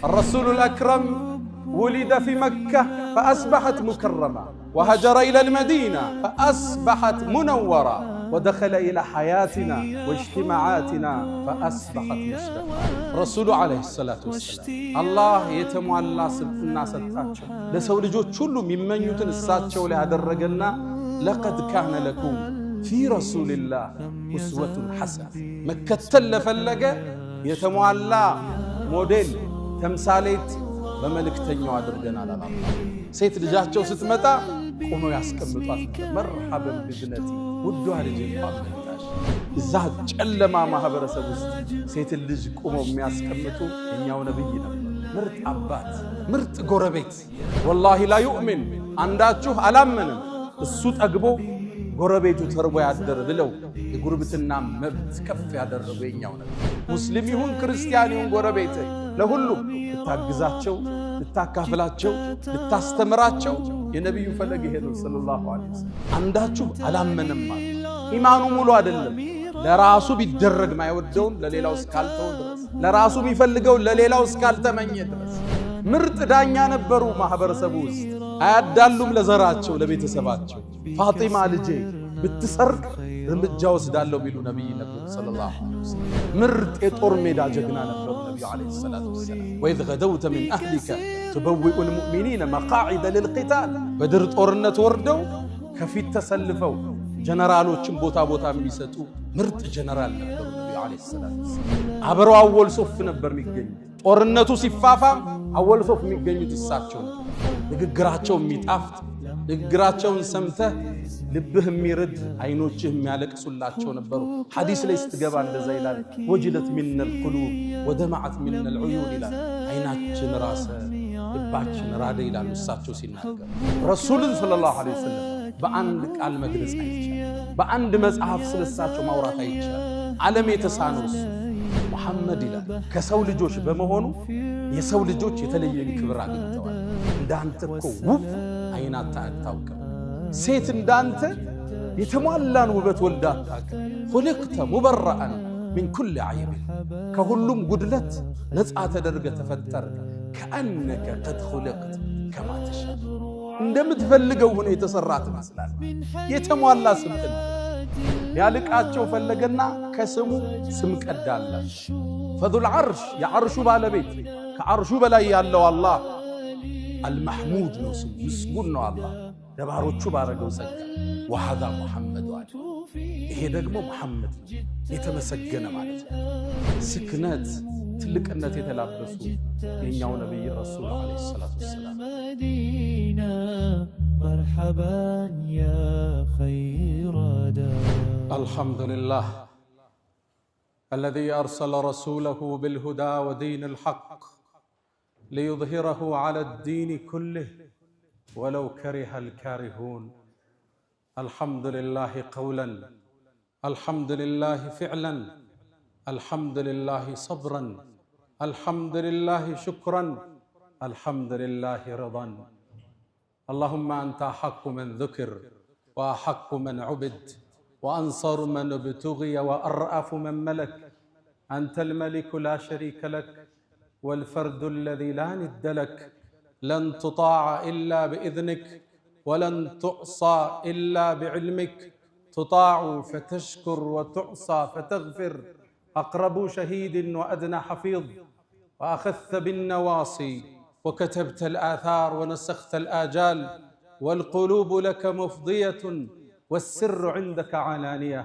الرسول الأكرم ولد في مكة فأصبحت مكرمة، وهجر إلى المدينة فأصبحت منورة، ودخل إلى حياتنا واجتماعاتنا فأصبحت مسلمة. رسول عليه الصلاة والسلام الله يتموالى الناس التاتشو لسول جو تشولو ممن يوتن الساتشو لأدرقنا لقد كان لكم في رسول الله أسوة حسنة. مكة لفلقة يتموالى موديل تمثاليت بملكتنيو أدرقنا لله. سيت لجاهتشو ستمتا قوموا ياسكمطات مرحبا بابنتي ودوها لجي فاطمه الزهد ጨለማ ማህበረሰብ ውስጥ ሴት ልጅ ቆመው የሚያስቀምጡ የኛው ነብይ ነው። ምርጥ አባት ምርጥ ጎረቤት والله لا يؤمن አንዳችሁ አላመንም እሱ ጠግቦ ጎረቤቱ ተርቦ ያደረ ብለው የጉርብትና መብት ከፍ ያደረገው የኛው ነብይ። ሙስሊም ይሁን ክርስቲያን ይሁን ጎረቤት ለሁሉም ልታግዛቸው ልታካፍላቸው ልታስተምራቸው የነብዩ ፈለግ ሄደው ሰለላሁ ዐለይሂ ወሰለም። አንዳችሁ አላመንም ማለት ኢማኑ ሙሉ አይደለም። ለራሱ ቢደረግ ማይወደውን ለሌላው እስካልተው ድረስ ለራሱ ቢፈልገው ለሌላው እስካልተመኘ ድረስ ምርጥ ዳኛ ነበሩ ማህበረሰቡ ውስጥ። አያዳሉም ለዘራቸው ለቤተሰባቸው። ፋጢማ ልጄ ብትሰርቅ እርምጃ ወስዳለሁ ቢሉ ነብይ ነብዩ ሰለላሁ ዐለይሂ ወሰለም። ምርጥ የጦር ሜዳ ጀግና ነበሩ ነብዩ ዐለይሂ ሰላቱ ወሰለም። وإذ غدوت من أهلك تبوئ المؤمنين مقاعد للقتال بدر ጦርነት ወርደው ከፊት ተሰልፈው ጀነራሎችን ቦታ ቦታ የሚሰጡ ምርጥ ጀነራል ነበሩ ነብዩ ዐለይሂ ሰላቱ ወሰለም። አብረው አወል ሶፍ ነበር የሚገኙ። ጦርነቱ ሲፋፋም አወል ሶፍ የሚገኙት እሳቸው ነበር። ንግግራቸው የሚጣፍጥ ንግግራቸውን ሰምተህ ልብህ የሚርድ አይኖችህ የሚያለቅሱላቸው ነበሩ። ሐዲስ ላይ ስትገባ እንደዛ ይላል ወጅለት ሚነል ቁሉብ ወደማዓት ሚነል ዑዩን ይላል። አይናችን ራሰ ልባችን ራደ ይላሉ እሳቸው ሲናገሩ። ረሱልን ሰለላሁ ዐለይሂ ወሰለም በአንድ ቃል መግለጽ አይቻልም። በአንድ መጽሐፍ ስለሳቸው ማውራት አይቻልም። ዓለም የተሳነው እሱ መሐመድ ይላል። ከሰው ልጆች በመሆኑ የሰው ልጆች የተለየ ክብር አግኝተዋል። እንዳንተ እኮ ውብ አይናታ አታውቅም። ሴት እንዳንተ የተሟላን ውበት ወልዳ አታውቅም። خلقت مبرأ من كل عيب ከሁሉም ጉድለት ነፃ ተደርገ ተፈጠረ። كأنك قد خلقت كما تشاء እንደምትፈልገው ሆነ የተሰራት መስላል። የተሟላ ስምጥን ያልቃቸው ፈለገና ከስሙ ስም ቀዳላች። فذو العرش የዓርሹ ባለቤት ከዓርሹ በላይ ያለው አላህ المحمود ነው ስሙ ምስጉን ነው አላህ ለባሮቹ ባረገው ጸጋ። وهذا محمد አለ ይሄ ደግሞ መሐመድ የተመሰገነ ማለት ነው። ስክነት ትልቅነት የተላበሱ የኛው ነብይ ረሱል ዐለይሂ ሰላቱ ወሰላም። مرحبا يا خير دار. الحمد لله الذي أرسل رسوله بالهدى ودين الحق ليظهره على الدين كله ولو كره الكارهون. الحمد لله قولا الحمد لله فعلا الحمد لله صبرا الحمد لله شكرا الحمد لله رضا. اللهم أنت أحق من ذكر وأحق من عبد وأنصر من ابتغي وأرأف من ملك. أنت الملك لا شريك لك والفرد الذي لا ند لك. لن تطاع إلا بإذنك ولن تعصى إلا بعلمك. تطاع فتشكر وتعصى فتغفر. أقرب شهيد وأدنى حفيظ. وأخذت بالنواصي وكتبت الآثار ونسخت الآجال. والقلوب لك مفضية والسر عندك علانية.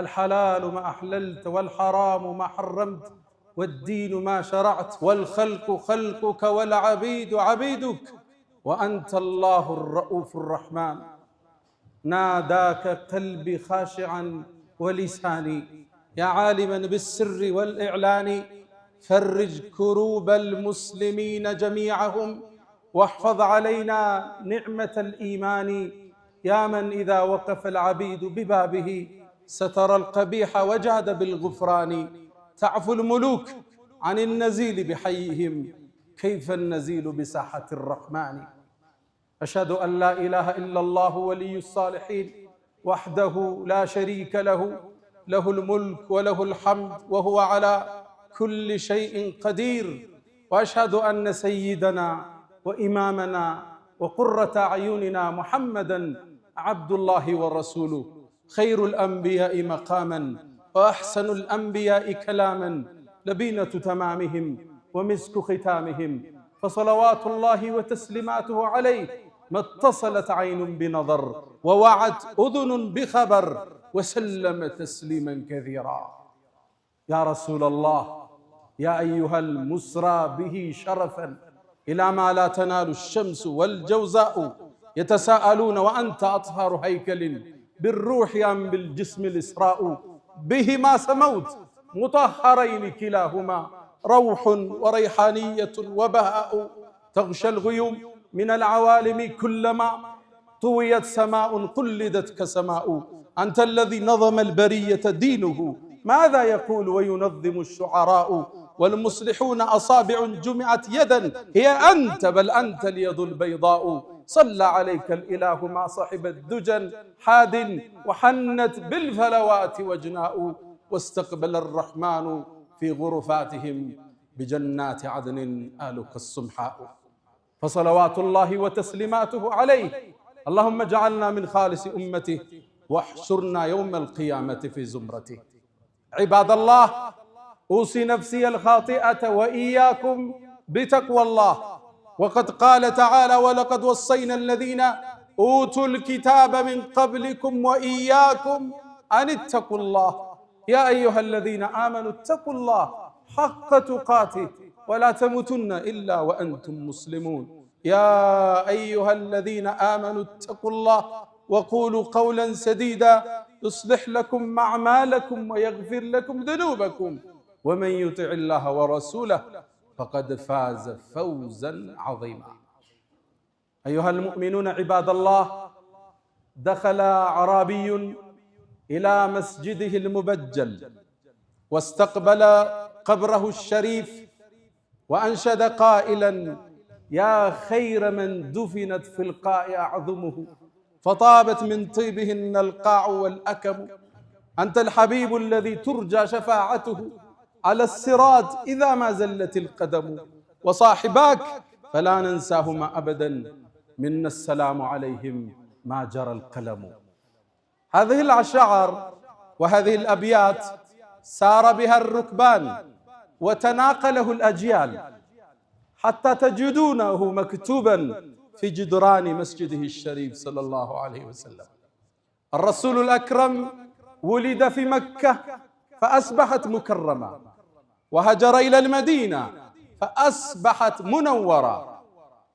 الحلال ما أحللت والحرام ما حرمت والدين ما شرعت والخلق خلقك والعبيد عبيدك. وأنت الله الرؤوف الرحمن. ناداك قلبي خاشعا ولساني يا عالما بالسر والإعلان. فرج كروب المسلمين جميعهم واحفظ علينا نعمة الإيمان. يا من إذا وقف العبيد ببابه ستر القبيح وجاد بالغفران. تعفو الملوك عن النزيل بحيهم كيف النزيل بساحة الرحمن. أشهد أن لا إله إلا الله ولي الصالحين وحده لا شريك له. له الملك وله الحمد وهو على كل شيء قدير. وأشهد أن سيدنا وإمامنا وقرة أعيننا محمدًا عبد الله ورسوله، خير الأنبياء مقامًا وأحسن الأنبياء كلامًا، لبينة تمامهم ومسك ختامهم، فصلوات الله وتسليماته عليه ما اتصلت عين بنظر ووعت أذن بخبر، وسلم تسليما كثيرا. يا رسول الله، يا أيها المسرى به شرفا إلى ما لا تنال الشمس والجوزاء، يتساءلون وأنت أطهر هيكل بالروح أم بالجسم الإسراء، بهما سموت مطهرين كلاهما، روح وريحانية وبهاء، تغشى الغيوم من العوالم كلما طويت سماء قلدت كسماء، أنت الذي نظم البرية دينه، ماذا يقول وينظم الشعراء، والمصلحون أصابع جمعت يدا هي أنت، بل أنت اليد البيضاء، صلى عليك الإله ما صحب الدجن حاد، وحنت بالفلوات وجناء، واستقبل الرحمن في غرفاتهم بجنات عدن آلك السمحاء، فصلوات الله وتسليماته عليه. اللهم اجعلنا من خالص أمته واحشرنا يوم القيامة في زمرته. عباد الله، أوصي نفسي الخاطئة وإياكم بتقوى الله، وقد قال تعالى: ولقد وصينا الذين أوتوا الكتاب من قبلكم وإياكم أن اتقوا الله، يا أيها الذين آمنوا اتقوا الله حق تقاته ولا تموتن إلا وأنتم مسلمون. يا أيها الذين آمنوا اتقوا الله وقولوا قولا سديدا يصلح لكم أعمالكم ويغفر لكم ذنوبكم، ومن يطع الله ورسوله فقد فاز فوزا عظيما. أيها المؤمنون عباد الله، دخل أعرابي إلى مسجده المبجل واستقبل قبره الشريف وأنشد قائلا: يا خير من دفنت في القاع أعظمه، فطابت من طيبهن القاع والأكم، أنت الحبيب الذي ترجى شفاعته على الصراط إذا ما زلت القدم، وصاحباك فلا ننساهما أبدا، منا السلام عليهم ما جرى القلم. هذه الأشعار وهذه الأبيات سار بها الركبان وتناقله الأجيال، حتى تجدونه مكتوبا في جدران مسجده الشريف صلى الله عليه وسلم. الرسول الأكرم ولد في مكة فأصبحت مكرمة، وهجر إلى المدينة فأصبحت منورة،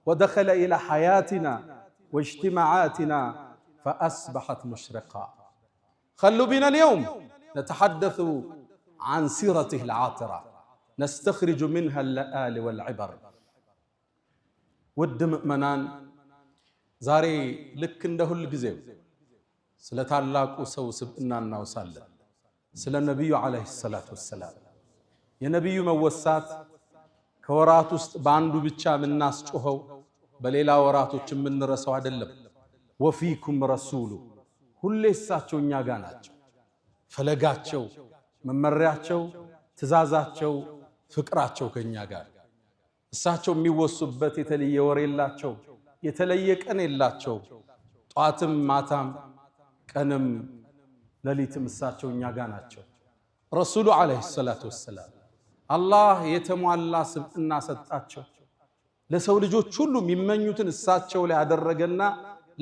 ودخل إلى حياتنا واجتماعاتنا فأصبحت مشرقة. خلوا بنا اليوم نتحدث عن سيرته العاطرة، نستخرج منها اللآل والعبر. ود مؤمنان، زاري لك እንደ ሁል ጊዜው ስለ ታላቁ ሰው ስብዕና እናወሳለን፣ ስለ ነብዩ አለይሂ ሰላቱ ወሰላም። የነብዩ መወሳት ከወራት ውስጥ በአንዱ ብቻ የምናስጮኸው በሌላ ወራቶች የምንረሳው አይደለም። ወፊኩም ረሱሉ፣ ሁሌ እሳቸው እኛ ጋር ናቸው። ፈለጋቸው፣ መመሪያቸው፣ ትእዛዛቸው፣ ፍቅራቸው ከኛ ጋር። እሳቸው የሚወሱበት የተለየ ወር የላቸው፣ የተለየ ቀን የላቸው። ጧትም ማታም ቀንም ሌሊትም እሳቸው እኛ ጋር ናቸው። ረሱሉ አለይሂ ሰላቱ ወሰላም አላህ የተሟላ ስብዕና ሰጣቸው። ለሰው ልጆች ሁሉ የሚመኙትን እሳቸው ላይ ያደረገና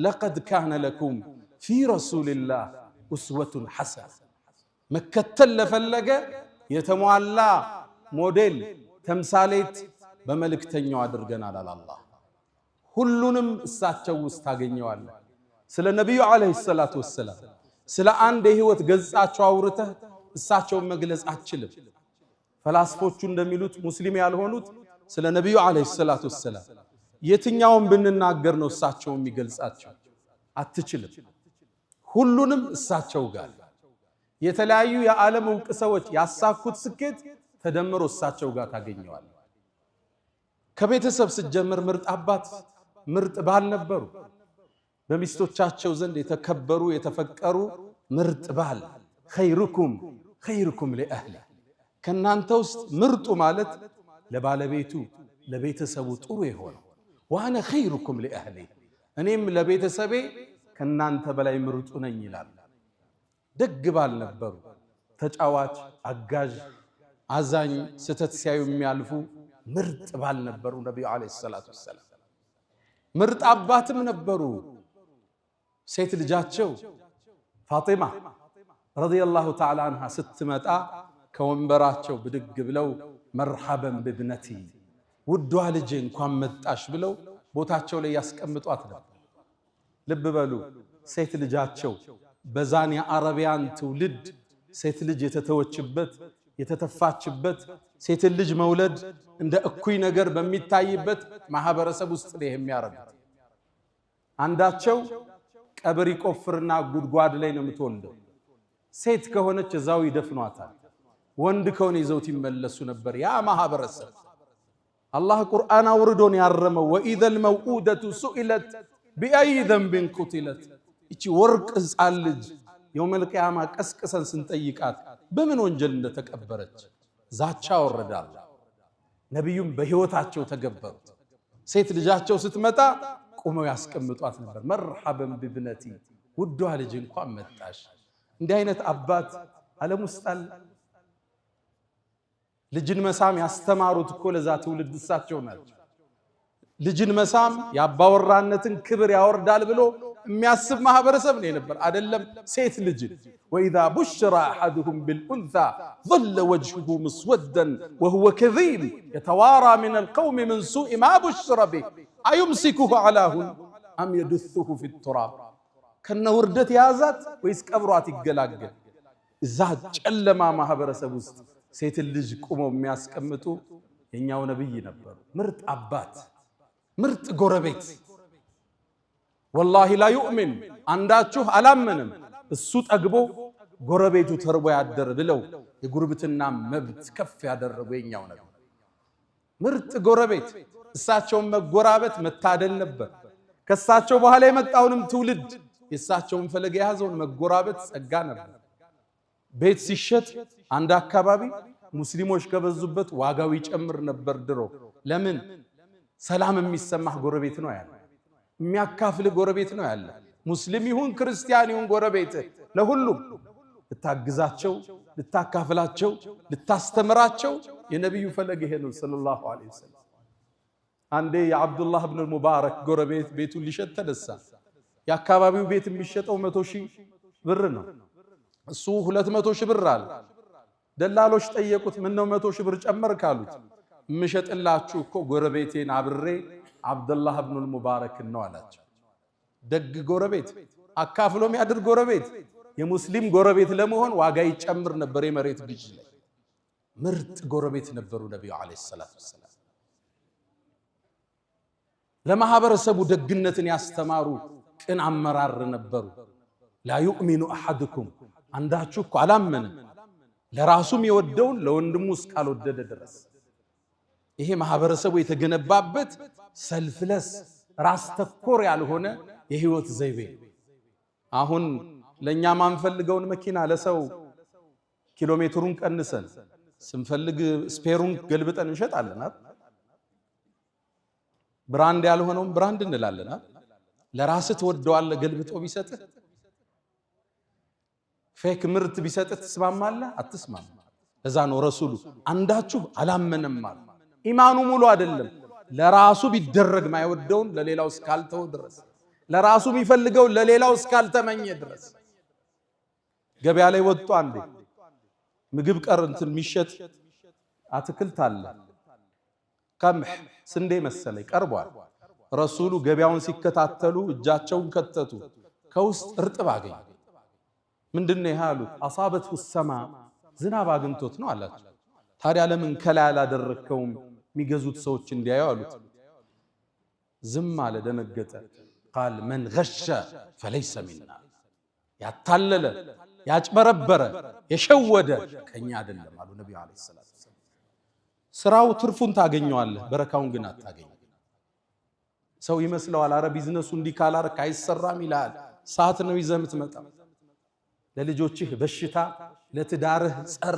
ለቀድ ካነ ለኩም ፊ ረሱልላህ ኡስወቱን ሐሰና፣ መከተል ለፈለገ የተሟላ ሞዴል ተምሳሌት በመልእክተኛው አድርገናል አላህ። ሁሉንም እሳቸው ውስጥ ታገኘዋለህ። ስለ ነብዩ አለይሂ ሰላቱ ወሰላም ስለ አንድ የህይወት ገጻቸው አውርተህ እሳቸውን መግለጽ አትችልም። ፈላስፎቹ እንደሚሉት ሙስሊም ያልሆኑት ስለ ነብዩ አለይሂ ሰላቱ ወሰላም የትኛውን ብንናገር ነው እሳቸው የሚገልጻቸው? አትችልም። ሁሉንም እሳቸው ጋር የተለያዩ የዓለም ዕውቅ ሰዎች ያሳኩት ስኬት ተደምሮ እሳቸው ጋር ታገኘዋለህ። ከቤተሰብ ስትጀምር ምርጥ አባት ምርጥ ባል ነበሩ። በሚስቶቻቸው ዘንድ የተከበሩ የተፈቀሩ ምርጥ ባል። ኸይሩኩም ኸይሩኩም ሊአህሊ፣ ከናንተ ውስጥ ምርጡ ማለት ለባለቤቱ ለቤተሰቡ ጥሩ የሆነው ወአነ ኸይሩኩም ሊአህሊ እኔም ለቤተሰቤ ከናንተ በላይ ምርጡ ነኝ ይላል። ደግ ባል ነበሩ፣ ተጫዋች፣ አጋዥ፣ አዛኝ፣ ስተት ሲያዩ የሚያልፉ ምርጥ ባል ነበሩ ነብዩ አለይሂ ሰላቱ ወሰለም። ምርጥ አባትም ነበሩ። ሴት ልጃቸው ፋጢማ ረዲየላሁ ተዓላ አንሃ ስትመጣ ከወንበራቸው ብድግ ብለው መርሐበን ብብነቲ ውዷ ልጅ እንኳን መጣሽ ብለው ቦታቸው ላይ ያስቀምጧት ነበር። ልብ በሉ ሴት ልጃቸው በዛን የአረቢያን ትውልድ ሴት ልጅ የተተወችበት የተተፋችበት ሴት ልጅ መውለድ እንደ እኩይ ነገር በሚታይበት ማህበረሰብ ውስጥ ነው የሚያረጉት። አንዳቸው ቀብር ይቆፍርና ጉድጓድ ላይ ነው የምትወልደው። ሴት ከሆነች እዛው ይደፍኗታል። ወንድ ከሆነ ይዘውት ይመለሱ ነበር ያ ማህበረሰብ። አላህ ቁርአን አውርዶን ያረመው ወኢዘል መውኡደቱ ሱኢለት ቢአይ ዘንብን ቁቲለት። እቺ ወርቅ ሕፃን ልጅ የውመል ቂያማ ቀስቅሰን ስንጠይቃት በምን ወንጀል እንደተቀበረች ዛቻ ወረዳል። ነብዩም በህይወታቸው ተገበሩት። ሴት ልጃቸው ስትመጣ ቆመው ያስቀምጧት ነበር። መርሐበን ብብነቲ ውዷ ልጅ እንኳን መጣሽ። እንዲህ አይነት አባት ዓለም ውስጥ አለ? ልጅን መሳም ያስተማሩት እኮ ለዛ ትውልድ እሳቸው ናቸው። ልጅን መሳም የአባወራነትን ክብር ያወርዳል ብሎ የሚያስብ ማህበረሰብ ነው የነበር። አይደለም ሴት ልጅን ወኢዛ ቡሽራ አሐዱሁም ቢልኡንሳ ظل وجهه مسودا وهو كظيم يتوارى من القوم من سوء ما بشر به أيمسكه على هون أم يدثه في التراب ከነ ውርደት ያዛት ወይስ ቀብሯት ይገላገል? እዛ ጨለማ ማህበረሰብ ውስጥ ሴት ልጅ ቆመው የሚያስቀምጡ የኛው ነብይ ነበሩ። ምርጥ አባት፣ ምርጥ ጎረቤት። ወላሂ ላ ዩእሚን አንዳችሁ አላመንም እሱ ጠግቦ ጎረቤቱ ተርቦ ያደረ ብለው የጉርብትና መብት ከፍ ያደረጉ የኛው ነብይ ምርጥ ጎረቤት። እሳቸውን መጎራበት መታደል ነበር። ከሳቸው በኋላ የመጣውንም ትውልድ የሳቸውን ፈለግ የያዘውን መጎራበት ጸጋ ነበር። ቤት ሲሸጥ አንድ አካባቢ ሙስሊሞች ከበዙበት ዋጋው ይጨምር ነበር ድሮ። ለምን? ሰላም የሚሰማህ ጎረቤት ነው ያለ፣ የሚያካፍል ጎረቤት ነው ያለ። ሙስሊም ይሁን ክርስቲያን ይሁን ጎረቤት ለሁሉም ልታግዛቸው፣ ልታካፍላቸው፣ ልታስተምራቸው የነብዩ ፈለግ ይሄ ነው ሰለላሁ ዐለይሂ ወሰለም። አንዴ የአብዱላህ ኢብኑ ሙባረክ ጎረቤት ቤቱን ሊሸጥ ተነሳ። የአካባቢው ቤት የሚሸጠው 100,000 ብር ነው። እሱ 200,000 ብር አለ። ደላሎች ጠየቁት፣ ምን ነው 100,000 ብር ጨመር ካሉት፣ ምሸጥላችሁ እኮ ጎረቤቴን አብሬ አብዱላህ ኢብኑ ሙባረክ ነው አላቸው። ደግ ጎረቤት፣ አካፍሎ የሚያድር ጎረቤት። የሙስሊም ጎረቤት ለመሆን ዋጋ ይጨምር ነበር የመሬት ግዢ ላይ። ምርጥ ጎረቤት ነበሩ ነብዩ አለይሂ ሰላቱ ወሰለም። ለማህበረሰቡ ደግነትን ያስተማሩ ቅን አመራር ነበሩ። ላ ዩእሚኑ አሐድኩም አንዳችሁ እኮ አላመንም ለራሱም የወደውን ለወንድሙ እስካልወደደ ድረስ። ይሄ ማህበረሰቡ የተገነባበት ሰልፍለስ ራስ ተኮር ያልሆነ የህይወት ዘይቤ። አሁን ለኛ ማንፈልገውን መኪና ለሰው ኪሎሜትሩን ቀንሰን ስንፈልግ ስፔሩን ገልብጠን እንሸጣለን። ብራንድ ያልሆነውን ብራንድ እንላለን። ለራስህ ተወደዋለህ ገልብጦ ቢሰጥህ። ፌክ ምርት ቢሰጥህ ትስማማለህ? አትስማማ። ለዛ ነው ረሱሉ አንዳችሁ አላመነም ማለት ኢማኑ ሙሉ አይደለም። ለራሱ ቢደረግ ማይወደውን ለሌላው እስካልተው ድረስ፣ ለራሱ የሚፈልገው ለሌላው እስካልተመኘ ድረስ። ገበያ ላይ ወጡ አንዴ ምግብ ቀርንትን የሚሸጥ አትክልት አለ። ቀምህ ስንዴ መሰለኝ ቀርቧል። ረሱሉ ገበያውን ሲከታተሉ እጃቸውን ከተቱ። ከውስጥ እርጥብ አገኙ። ምንድነው ይሄ አሉት። አሳበቱ ሰማ ዝናብ አግኝቶት ነው አላቸው። ታዲያ ለምን ከላይ አላደረከውም የሚገዙት ሰዎች እንዲያዩ አሉት። ዝም አለ፣ ደነገጠ። ቃል መን ገሸ ፈለይሰ ሚና ያታለለ ያጭበረበረ የሸወደ ከኛ አይደለም አሉ ነብዩ አለይሂ ሰላቱ ወሰለም። ስራው ትርፉን ታገኘዋለህ፣ በረካውን ግን አታገኝ። ሰው ይመስለዋል አረ ቢዝነሱ እንዲህ ካላረክ አይሰራም ይላል። ሰዓት ነው ይዘህ የምትመጣው። ለልጆችህ በሽታ፣ ለትዳርህ ጸር፣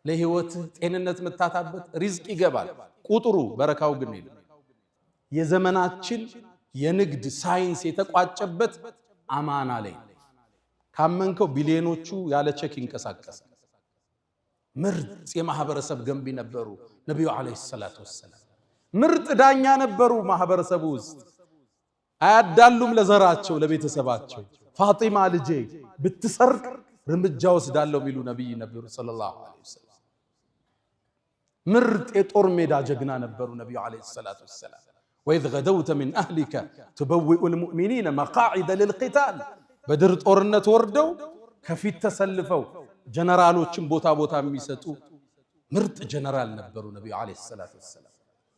ለህይወትህ ጤንነት መታታበት ሪዝቅ ይገባል። ቁጥሩ በረካው ግን የዘመናችን የንግድ ሳይንስ የተቋጨበት አማና ላይ ካመንከው ቢሊዮኖቹ ያለ ቼክ ይንቀሳቀሳል። ምርጥ የማህበረሰብ ገንቢ ነበሩ ነብዩ አለይሂ ሰላቱ ወሰለም። ምርጥ ዳኛ ነበሩ ማህበረሰቡ ውስጥ። አያዳሉም ለዘራቸው ለቤተሰባቸው። ፋጢማ ልጄ ብትሰርቅ እርምጃ ወስዳለሁ ሚሉ ነብይ ነበሩ ሰለላሁ ዐለይሂ ወሰለም። ምርጥ የጦር ሜዳ ጀግና ነበሩ ነብዩ አለይሂ ሰላቱ ወሰለም። وإذ غدوت من أهلك تبوئ المؤمنين مقاعد للقتال بدر ጦርነት ወርደው ከፊት ተሰልፈው ጀነራሎችን ቦታ ቦታ የሚሰጡ ምርጥ ጀነራል ነበሩ ነብዩ አለይሂ ሰላቱ ወሰለም።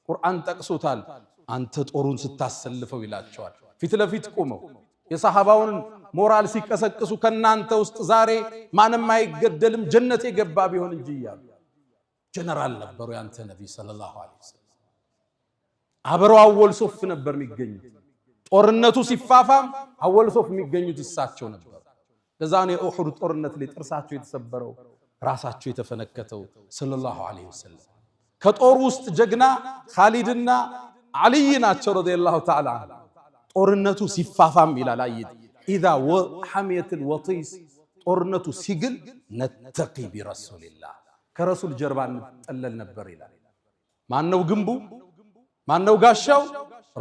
ቁርአን ጠቅሶታል። አንተ ጦሩን ስታሰልፈው ይላቸዋል። ፊት ለፊት ቆመው የሰሃባውን ሞራል ሲቀሰቅሱ ከናንተ ውስጥ ዛሬ ማንም አይገደልም ጀነት የገባ ቢሆን እንጂ ይያሉ ጀነራል ነበሩ ያንተ ነብይ ሰለላሁ ዐለይሂ ወሰለም። አብረው አወል ሶፍ ነበር የሚገኙት። ጦርነቱ ሲፋፋም አወል ሶፍ የሚገኙት እሳቸው ነበር። ለዛ ነው የኡሁድ ጦርነት ላይ ጥርሳቸው የተሰበረው ራሳቸው የተፈነከተው ሰለላሁ ዐለይሂ ወሰለም። ከጦር ውስጥ ጀግና ኻሊድና አልይ ናቸው ረዲየላሁ ተዓላ ዐንሁ። ጦርነቱ ሲፋፋም ይላል አይት ኢዛ ወሐሚየት الوطيس ጦርነቱ ሲግል ነተቂ ቢረሱልላህ ከረሱል ጀርባ እንጠለል ነበር ይላል። ማነው ግንቡ? ማነው ጋሻው?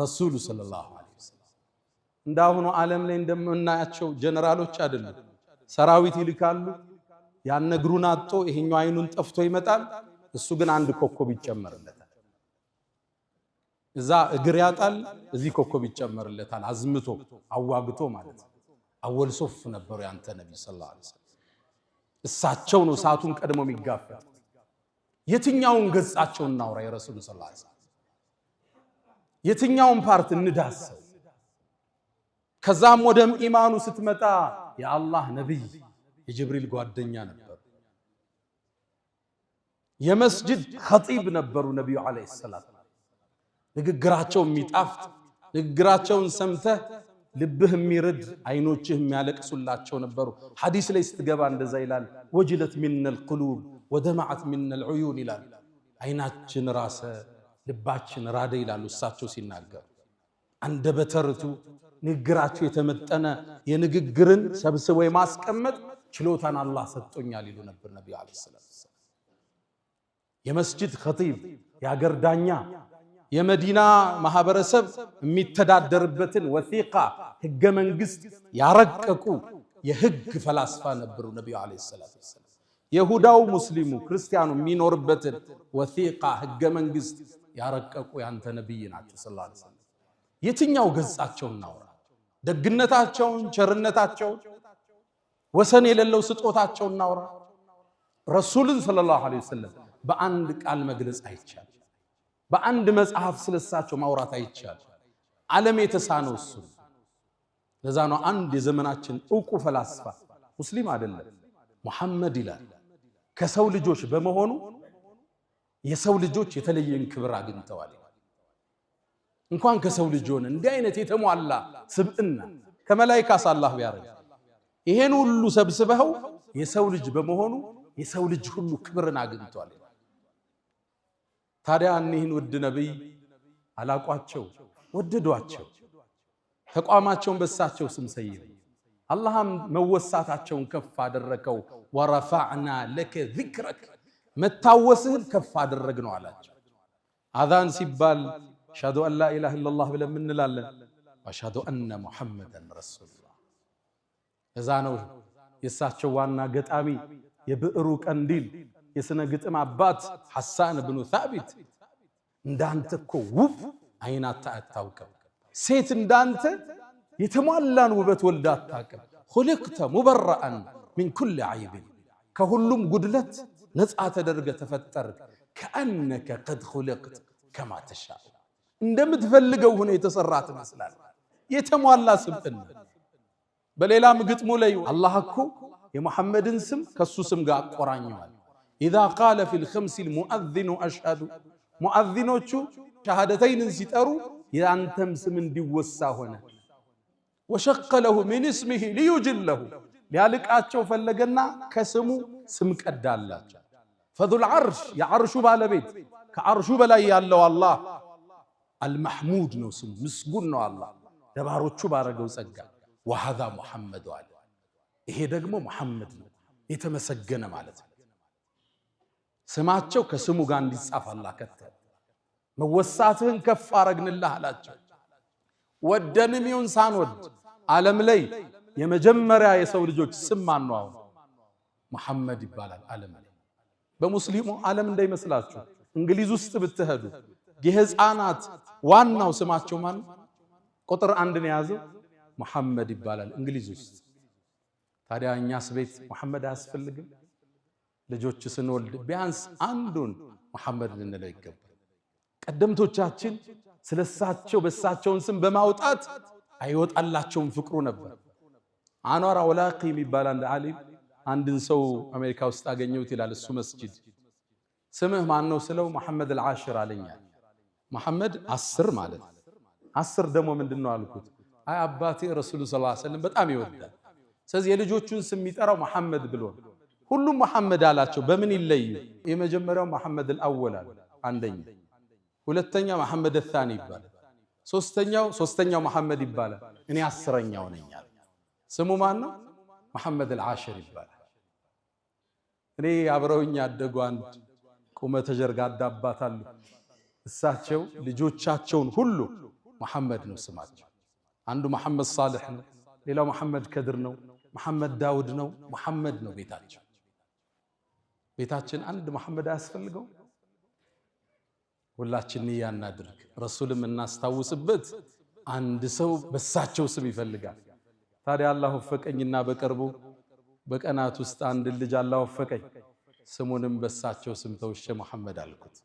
ረሱሉ ሰለላሁ ዐለይሂ ወሰለም። እንዳሁኑ ዓለም ላይ እንደምናያቸው ጀነራሎች አይደሉም። ሰራዊት ይልካሉ። ያን እግሩን አጥቶ ይሄኛው አይኑን ጠፍቶ ይመጣል። እሱ ግን አንድ ኮከብ ይጨመርለታል። እዛ እግር ያጣል፣ እዚህ ኮከብ ይጨመርለታል። አዝምቶ አዋግቶ ማለት ነው። አወል ሶፍ ነበሩ ያንተ ነብይ ሰለላሁ ዐለይሂ ወሰለም። እሳቸው ነው ሰዓቱን ቀድሞ የሚጋፈጥ። የትኛውን ገጻቸውን እናውራ የረሱል ሰለላሁ ዐለይሂ ወሰለም? የትኛውን ፓርት እንዳሰው? ከዛም ወደ ኢማኑ ስትመጣ የአላህ ነብይ የጅብሪል ጓደኛ ነበሩ። የመስጂድ ኸጢብ ነበሩ ነብዩ አለይሂ ሰላም። ንግግራቸው የሚጣፍጥ ንግግራቸውን ሰምተህ ልብህ የሚርድ አይኖችህ የሚያለቅሱላቸው ነበሩ። ሐዲስ ላይ ስትገባ እንደዛ ይላል ወጅለት ሚነል ቁሉብ ወደማዓት ሚነል ዑዩን ይላል። አይናችን ራሰ ልባችን ራደ ይላሉ እሳቸው ሲናገሩ። አንደበተ ርቱዕ ንግግራቸው የተመጠነ የንግግርን ሰብስቦ የማስቀመጥ ችሎታን አላህ ሰጥቶኛል ይሉ ነበር ነብዩ አለይሂ ሰላም። የመስጂድ ኸጢብ የአገር ዳኛ የመዲና ማህበረሰብ የሚተዳደርበትን ወሲቃ ህገ መንግስት ያረቀቁ የህግ ፈላስፋ ነበሩ ነብዩ አለይሂ ሰላም። ይሁዳው ሙስሊሙ ክርስቲያኑ የሚኖርበትን ወሲቃ ህገ መንግስት ያረቀቁ ያንተ ነብይ ናቸው ሰለላሁ ዐለይሂ ወሰለም። የትኛው ገጻቸውን እናውራ? ደግነታቸውን፣ ቸርነታቸውን፣ ወሰን የሌለው ስጦታቸውን እናውራ? ረሱልን ሰለላሁ ዐለይሂ ወሰለም በአንድ ቃል መግለጽ አይቻልም። በአንድ መጽሐፍ ስለሳቸው ማውራት አይቻልም። ዓለም የተሳነው እሱ። ለዛ ነው አንድ የዘመናችን ዕውቁ ፈላስፋ ሙስሊም አይደለም ሙሐመድ ይላል ከሰው ልጆች በመሆኑ የሰው ልጆች የተለየን ክብር አግኝተዋል። እንኳን ከሰው ልጅ ሆነ እንዲህ አይነት የተሟላ ስብዕና ከመላእክት አላህ ቢያረግ ይሄን ሁሉ ሰብስበው የሰው ልጅ በመሆኑ የሰው ልጅ ሁሉ ክብርን አግኝቷል። ታዲያ እኒህን ውድ ነብይ አላቋቸው ወደዷቸው። ተቋማቸውን በሳቸው ስም ሰየሙ። አላህም መወሳታቸውን ከፍ አደረከው። ወረፈዕና ለከ ዚክረክ መታወስህን ከፍ አደረግ ነው አላቸው። አዛን ሲባል አሽሀዱ አን ላ ኢላሃ ኢለላህ ብለን እንላለን። ወአሽሀዱ አነ ሙሐመደን ረሱሉላህ። እዛ ነው የሳቸው ዋና ገጣሚ የብዕሩ ቀንዲል የስነ ግጥም አባት ሐሳን ብኑ ሳቢት እንዳንተ እኮ ውብ አይናታ አታውቅም፣ ሴት እንዳንተ የተሟላን ውበት ወልዳ አታውቅም። خلقت مبرئا من كل عيب ከሁሉም ጉድለት ነፃ ተደርገ ተፈጠርክ። كأنك قد خلقت كما تشاء እንደምትፈልገው ሆነ የተሰራህ ትመስላለህ። የተሟላ ስብዕና። በሌላም ግጥሙ ላይ አላህ እኮ የሙሐመድን ስም ከሱ ስም ጋር አቆራኘዋል። إذا قال في الخمس المؤذن أشهد مؤذنوቹ ሸሃደተይንን ሲጠሩ ያንተም ስም እንዲወሳ ሆነ። وشق له من اسمه ليجله ሊያልቃቸው ፈለገና ከስሙ ስም ቀዳላቸው። فذو العرش የዓርሹ ባለቤት ከአርሹ በላይ ያለው አላህ አልመሕሙድ ነው ስሙ፣ ምስጉን ነው አላህ ለባሮቹ ባረገው ጸጋ። ወሃዛ ሙሐመድ አለ፣ ይሄ ደግሞ ሙሐመድ ነው የተመሰገነ ማለት ነው። ስማቸው ከስሙ ጋር እንዲጻፍ አላህ ከተለ። መወሳትህን ከፍ አረግንልህ አላቸው። ወደንም ይሁን ሳንወድ ዓለም ላይ የመጀመሪያ የሰው ልጆች ስም ማን ነው? አሁን ሙሐመድ ይባላል ዓለም ላይ። በሙስሊሙ ዓለም እንዳይመስላችሁ እንግሊዝ ውስጥ ብትሄዱ የህፃናት ዋናው ስማቸው ማን ቁጥር 1 ነው የያዘው? ሙሐመድ ይባላል እንግሊዝ ውስጥ። ታዲያ እኛስ ቤት ሙሐመድ አያስፈልግም? ልጆች ስንወልድ ቢያንስ አንዱን ሙሐመድ ልንለው ይገባል። ቀደምቶቻችን ስለሳቸው በሳቸውን ስም በማውጣት አይወጣላቸውም ፍቅሩ ነበር። አንዋር አውላቂ የሚባል አንድ ዓሊም አንድን ሰው አሜሪካ ውስጥ አገኘሁት ይላል። እሱ መስጂድ ስምህ ማን ነው ስለው መሐመድ አልዓሽር አለኛል። መሐመድ 10 ማለት 10 ደግሞ ምንድነው አልኩት። አይ አባቴ ረሱል ሰለላሁ ዐለይሂ ወሰለም በጣም ይወዳል፣ ስለዚህ የልጆቹን ስም የሚጠራው መሐመድ ብሎ ሁሉም መሐመድ አላቸው። በምን ይለዩ? የመጀመሪያው መሐመድ አልአወል አለ አንደኛ፣ ሁለተኛ መሐመድ الثاني ይባላል፣ ሶስተኛው መሐመድ ይባላል። እኔ 10ኛው ነኝ አለ። ስሙ ማን ነው? መሐመድ አልዓሽር ይባላል። እኔ አብረውኝ ያደጉ አንድ ቁመተ ጀርጋዳ አባት አሉ። እሳቸው ልጆቻቸውን ሁሉ መሐመድ ነው ስማቸው። አንዱ መሐመድ ሳልሕ ነው፣ ሌላው መሐመድ ከድር ነው፣ መሐመድ ዳውድ ነው፣ መሐመድ ነው ቤታቸው። ቤታችን አንድ መሐመድ አያስፈልገው? ሁላችን ንያ እናድርግ፣ ረሱልም እናስታውስበት። አንድ ሰው በሳቸው ስም ይፈልጋል። ታዲያ አላህ ወፈቀኝና በቅርቡ በቀናት ውስጥ አንድ ልጅ አላህ ወፈቀኝ፣ ስሙንም በሳቸው ስም ተውሼ መሐመድ አልኩት።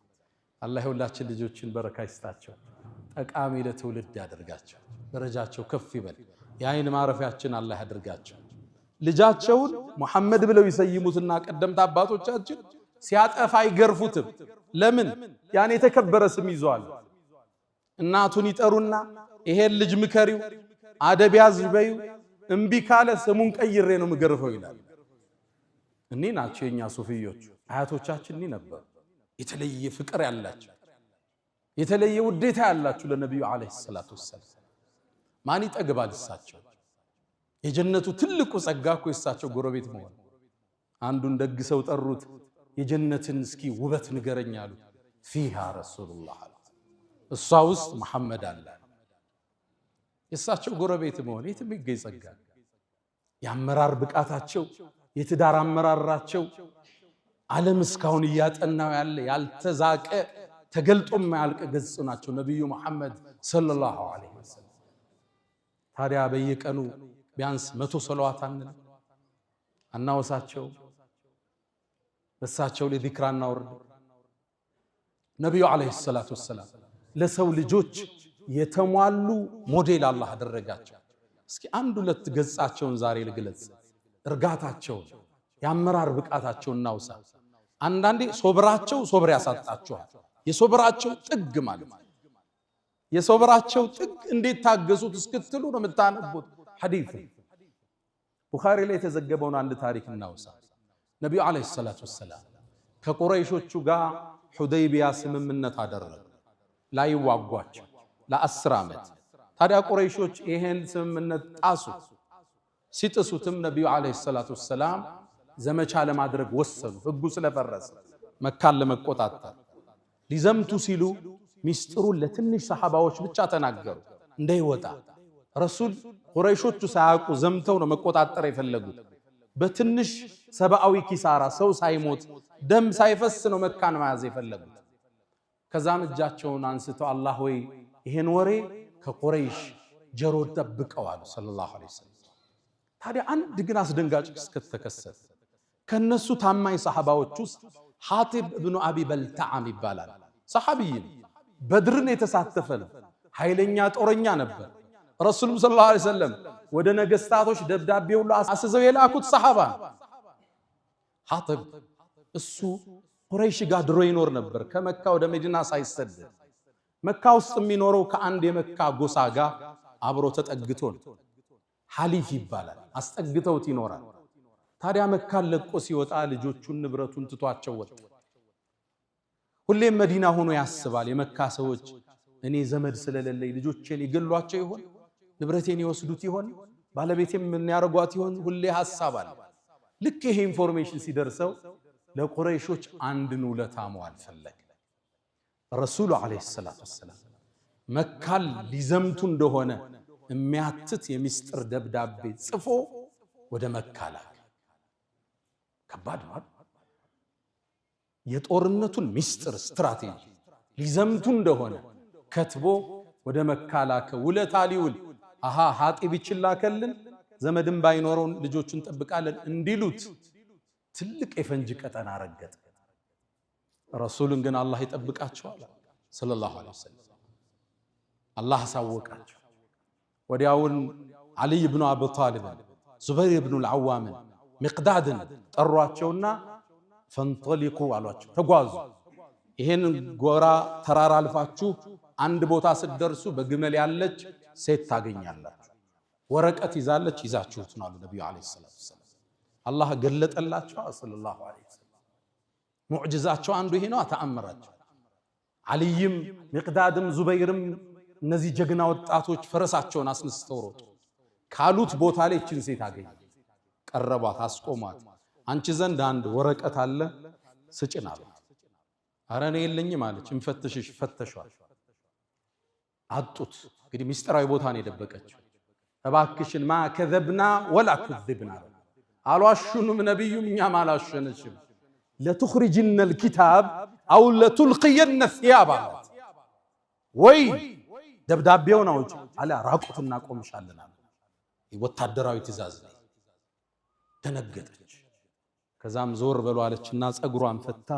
አላህ ሁላችን ልጆችን በረካ ይስጣቸው፣ ጠቃሚ ለትውልድ ያደርጋቸው፣ ደረጃቸው ከፍ ይበል፣ የአይን ማረፊያችን አላህ ያደርጋቸው። ልጃቸውን መሐመድ ብለው ይሰይሙትና ቀደምት አባቶቻችን ሲያጠፋ አይገርፉትም። ለምን? ያን የተከበረ ስም ይዟል። እናቱን ይጠሩና ይሄን ልጅ ምከሪው፣ አደብ ያዝ በይው፣ እምቢ ካለ ስሙን ቀይሬ ነው ምገርፈው ይላል። እኔ ናቸው የኛ ሱፊዮች አያቶቻችን እኔ ነበሩ። የተለየ ፍቅር ያላቸው የተለየ ውዴታ ያላቸው ለነብዩ አለይሂ ሰላቱ ወሰለም። ማን ይጠግባል እሳቸው? የጀነቱ ትልቁ ጸጋ እኮ እሳቸው ጎረቤት መሆን። አንዱን ደግ ሰው ጠሩት፣ የጀነትን እስኪ ውበት ንገረኝ አሉ። ፊሃ ረሱሉላህ አሉት፣ እሷ ውስጥ መሐመድ አለ። የእሳቸው ጎረቤት መሆን የትም ይገኝ ጸጋ። የአመራር ብቃታቸው፣ የትዳር አመራራቸው ዓለም እስካሁን እያጠናው ያለ ያልተዛቀ ተገልጦ የማያልቅ ገጽ ናቸው ነብዩ መሐመድ ሰለላሁ ዐለይሂ ወሰለም። ታዲያ በየቀኑ ቢያንስ 100 ሰለዋት አናወሳቸው፣ በሳቸው ላይ ዚክር እናወርድ። ነብዩ ዐለይሂ ሰላቱ ወሰላም ለሰው ልጆች የተሟሉ ሞዴል አላህ አደረጋቸው። እስኪ አንድ ሁለት ገጻቸውን ዛሬ ልግለጽ። እርጋታቸውን፣ የአመራር ብቃታቸውን እናውሳ። አንዳንዴ ሶብራቸው ሶብር ያሳጣቸዋል። የሶብራቸው ጥግ ማለት የሶብራቸው ጥግ እንዴት ታገሱት እስክትሉ ነው የምታነቡት። ሐዲስ ቡኻሪ ላይ የተዘገበውን አንድ ታሪክ እናውሳ። ነብዩ አለይሂ ሰላቱ ወሰላም ከቁረይሾቹ ጋር ሁደይቢያ ስምምነት አደረጉ ላይዋጓቸው ለ10 ዓመት። ታዲያ ቁረይሾች ይሄን ስምምነት ጣሱ። ሲጥሱትም ነብዩ አለይሂ ሰላቱ ወሰላም ዘመቻ ለማድረግ ወሰኑ። ህጉ ስለፈረሰ መካን ለመቆጣጠር ሊዘምቱ ሲሉ ሚስጥሩን ለትንሽ ሰሃባዎች ብቻ ተናገሩ እንዳይወጣ። ረሱል ቁረይሾቹ ሳያውቁ ዘምተው ነው መቆጣጠር የፈለጉት። በትንሽ ሰብአዊ ኪሳራ ሰው ሳይሞት ደም ሳይፈስ ነው መካን መያዝ የፈለጉት። ከዛም እጃቸውን አንስተው አላህ ወይ ይሄን ወሬ ከቁረይሽ ጀሮ ጠብቀው አሉ ሰለላሁ ዐለይሂ ወሰለም። ታዲያ አንድ ግን አስደንጋጭ ክስተት ተከሰተ። ከነሱ ታማኝ ሰሃባዎች ውስጥ ሐቲብ ኢብኑ አቢ በልተዓም ይባላል። ሰሃቢይ በድርን የተሳተፈ ነው። ኃይለኛ ጦረኛ ነበር። ረሱሉም ሰለላሁ ዐለይሂ ወሰለም ወደ ነገስታቶች ደብዳቤው አስዘው የላኩት ሰሃባ ሐቲብ። እሱ ቁረይሽ ጋር ድሮ ይኖር ነበር ከመካ ወደ መዲና ሳይሰደድ። መካ ውስጥ የሚኖረው ከአንድ የመካ ጎሳ ጋር አብሮ ተጠግቶ ነው። ሐሊፍ ይባላል። አስጠግተውት ይኖራል። ታዲያ መካን ለቆ ሲወጣ ልጆቹን ንብረቱን ትቷቸው ወጣ። ሁሌም መዲና ሆኖ ያስባል የመካ ሰዎች እኔ ዘመድ ስለሌለኝ ልጆቼን ይገሏቸው ይሆን ንብረቴን ይወስዱት ይሆን ባለቤቴም ምን ያርጓት ይሆን ሁሌ ሐሳብ አለ ልክ ይሄ ኢንፎርሜሽን ሲደርሰው ለቁረይሾች አንድን ውለታ መዋል ፈለገ ረሱሉ አለይሂ ሰላቱ ወሰለም መካል ሊዘምቱ እንደሆነ የሚያትት የሚስጥር ደብዳቤ ጽፎ ወደ መካ ላከ ከባድ ነው የጦርነቱን ሚስጥር ስትራቴጂ ሊዘምቱ እንደሆነ ከትቦ ወደ መካ ላከ ውለታ ሊውል ሐጢብ ይችላከልን ዘመድም ባይኖረው ልጆቹን ጠብቃለን እንዲሉት ትልቅ የፈንጅ ቀጠና ረገጠ ረሱልን ግን አላህ ይጠብቃቸዋል ሰለላሁ ዐለይሂ ወሰለም አላህ ሳወቃቸው ወዲያውን አሊ ኢብኑ አቢ ጣሊብ ዙበይር ኢብኑ አልዓዋም ሚቅዳድን ጠሯቸውና ፈንጠሊቁ አሏቸው ተጓዙ ይሄን ጎራ ተራራ አልፋችሁ አንድ ቦታ ስትደርሱ በግመል ያለች ሴት ታገኛላችሁ ወረቀት ይዛለች ይዛችሁት ነው አሉ ነብዩ አለይሂ ሰላቱ ወሰለም አላህ ገለጠላቸው ሰለላሁ ዐለይሂ ወሰለም ሙዕጂዛቸው አንዱ ይሄ ነው ተአምራቸው አልይም ሚቅዳድም ዙበይርም እነዚህ ጀግና ወጣቶች ፈረሳቸውን አስነስተው ሮጡ ካሉት ቦታ ላይ እቺን ሴት አገኙ ቀረቧት አስቆሟት አንቺ ዘንድ አንድ ወረቀት አለ ስጭን አሉት ኧረ እኔ የለኝም አለች እንፈትሽሽ ፈተሿል አጡት እንግዲህ ሚስጥራዊ ቦታ ነው የደበቀችው እባክሽን ማ ከذبنا ولا كذبنا አልዋሹንም ነብዩም እኛም አላሸነሽም ለትخرجن الكتاب او لتلقين الثياب ወይ ደብዳቤውን አውጪ አለ ራቁትና ቆምሻለና ወታደራዊ ትእዛዝ ነው ተነገጠች ከዛም ዞር በሉ አለችና ጸጉሯን ፈታ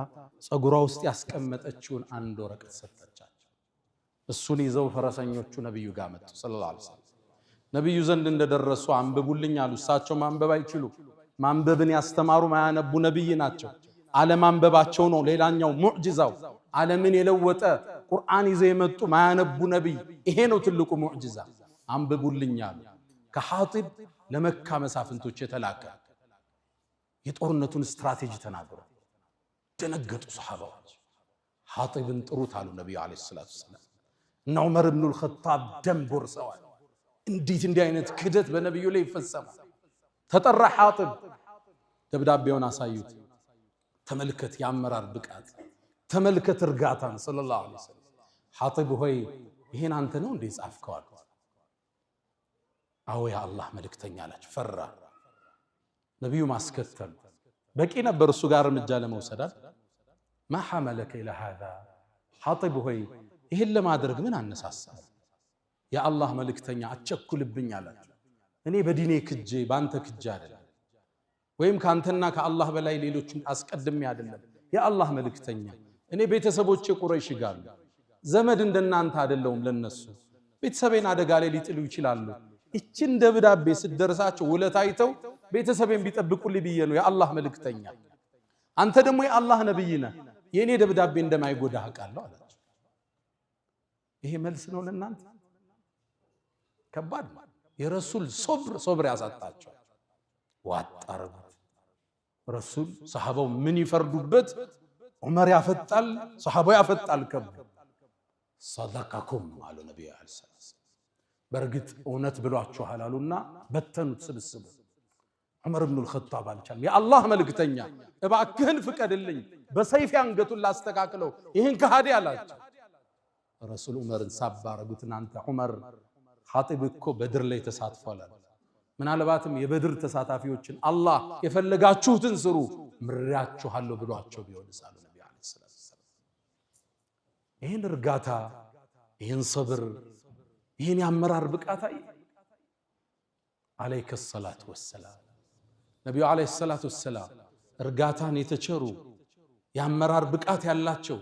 ጸጉሯ ውስጥ ያስቀመጠችውን አንድ ወረቀት ሰጠቻቸው እሱን ይዘው ፈረሰኞቹ ነብዩ ጋር መጡ ሰለላሁ ዐለይሂ ወሰለም ነብዩ ዘንድ እንደደረሱ አንብቡልኝ አሉ እሳቸው ማንበብ አይችሉ ማንበብን ያስተማሩ ማያነቡ ነብይ ናቸው አለማንበባቸው ነው ሌላኛው ሙዕጂዛው ዓለምን የለወጠ ቁርአን ይዘው የመጡ ማያነቡ ነብይ ይሄ ነው ትልቁ ሙዕጂዛ አንብቡልኝ አሉ ከሐጢብ ለመካ መሳፍንቶች የተላከ የጦርነቱን ስትራቴጂ ተናገሩ ደነገጡ ሱሐባዎች ሐጢብን ጥሩት አሉ ነብዩ አለይሂ ሰላቱ ወሰለም እና ዑመር ኢብኑ አልኸጣብ ደም ጎርሰዋል እንዴት እንዲህ አይነት ክደት በነብዩ ላይ ይፈጸማል ተጠራ ሐጢብ ደብዳቤውን አሳዩት ተመልከት ያመራር ብቃት ተመልከት እርጋታን ሰለላሁ ዐለይሂ ወሰለም ሐጢብ ሆይ ይሄን አንተ ነው እንዴ ጻፍከው አሉት አዎ ያ አላህ መልእክተኛ አላች ፈራ ነብዩ ማስከተል በቂ ነበር እሱ ጋር እርምጃ ለመውሰድ ما حملك الى هذا ሐጢብ ሆይ ይሄን ለማድረግ ምን አነሳሳ ያ አላህ መልእክተኛ አቸኩልብኝ አላች እኔ በዲኔ ክጄ ባንተ ክጄ አይደለም ወይም ካንተና ከአላህ በላይ ሌሎችን አስቀድሜ አይደለም ያ አላህ መልእክተኛ እኔ ቤተሰቦቼ ቁረይሽ ጋር ዘመድ እንደናንተ አይደለም ለነሱ ቤተሰቤን አደጋ ላይ ሊጥሉ ይችላሉ እቺን ደብዳቤ ሲደርሳቸው ውለታይተው ቤተሰቤን ቢጠብቁልኝ ብዬ ነው ያ አላህ መልእክተኛ አንተ ደግሞ ያ አላህ ነብይ ነህ የኔ ደብዳቤ እንደማይጎዳ አውቃለሁ አላች ይሄ መልስ ነው ለናንተ ከባድ የረሱል ሶብር ያሳጣቸው ዋጣረጉት ረሱል ሰሃባው ምን ይፈርዱበት ዑመር ያፈጣል ሰሃባው ያፈጣል ከብ ሰደቀኩም አሉ ነብዩ አለይሂ ሰላም በርግጥ እውነት ብሏችኋል አሉና በተኑት ስብስቡ ዑመር ኢብኑ አልኸጣብ አልቻለም ያ አላህ መልእክተኛ እባክህን ፍቀድልኝ በሰይፍ አንገቱን ላስተካክለው ይሄን ከሃዲ አላቸው ረሱል ዑመርን ሳባረጉት እናንተ ዑመር ሐጢብ እኮ በድር ላይ ተሳትፏል ምናልባትም የበድር ተሳታፊዎችን አላህ የፈለጋችሁትን ስሩ ምራችኋለሁ ብሏቸው ቢሆንሳሉ ነብዩ አለይሂ ሰላም ይሄን እርጋታ ይሄን ሰብር ይሄን ያመራር ብቃታይ አለይከ ሰላቱ ወሰላም ነብዩ አለይሂ ሰላቱ ወሰላም እርጋታን የተቸሩ ያመራር ብቃት ያላቸው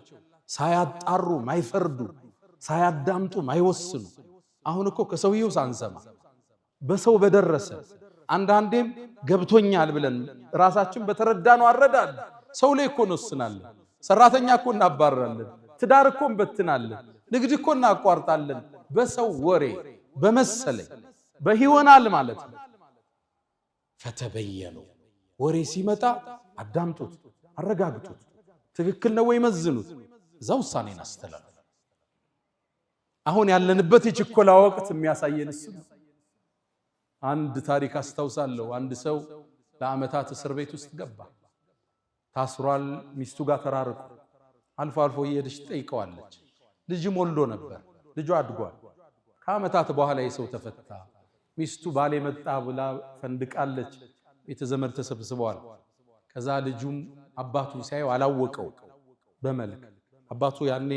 ሳያጣሩ ማይፈርዱ ሳያዳምጡ ማይወስኑ አሁን እኮ ከሰውየው ሳንሰማ በሰው በደረሰ አንዳንዴም ገብቶኛል ብለን ራሳችን በተረዳነው አረዳል ሰው ላይ እኮ እንወስናለን ሰራተኛ እኮ እናባረራለን ትዳር እኮ እንበትናለን ንግድ እኮ እናቋርጣለን በሰው ወሬ በመሰለኝ በህይወናል ማለት ነው ፈተበየኑ ወሬ ሲመጣ አዳምጡት አረጋግጡት ትክክል ነው ወይ መዝኑት እዛው ውሳኔን አስተላልፍ። አሁን ያለንበት የችኮላ ወቅት የሚያሳየን እሱ ነው። አንድ ታሪክ አስታውሳለሁ። አንድ ሰው ለዓመታት እስር ቤት ውስጥ ገባ። ታስሯል። ሚስቱ ጋር ተራርቆ አልፎ አልፎ እየሄደች ትጠይቀዋለች። ልጅም ወልዶ ነበር። ልጁ አድጓል። ከዓመታት በኋላ የሰው ተፈታ። ሚስቱ ባሌ መጣ ብላ ፈንድቃለች። ቤተ ዘመድ ተሰብስበዋል። ከዛ ልጁም አባቱ ሲያየው አላወቀው በመልክ። አባቱ ያኔ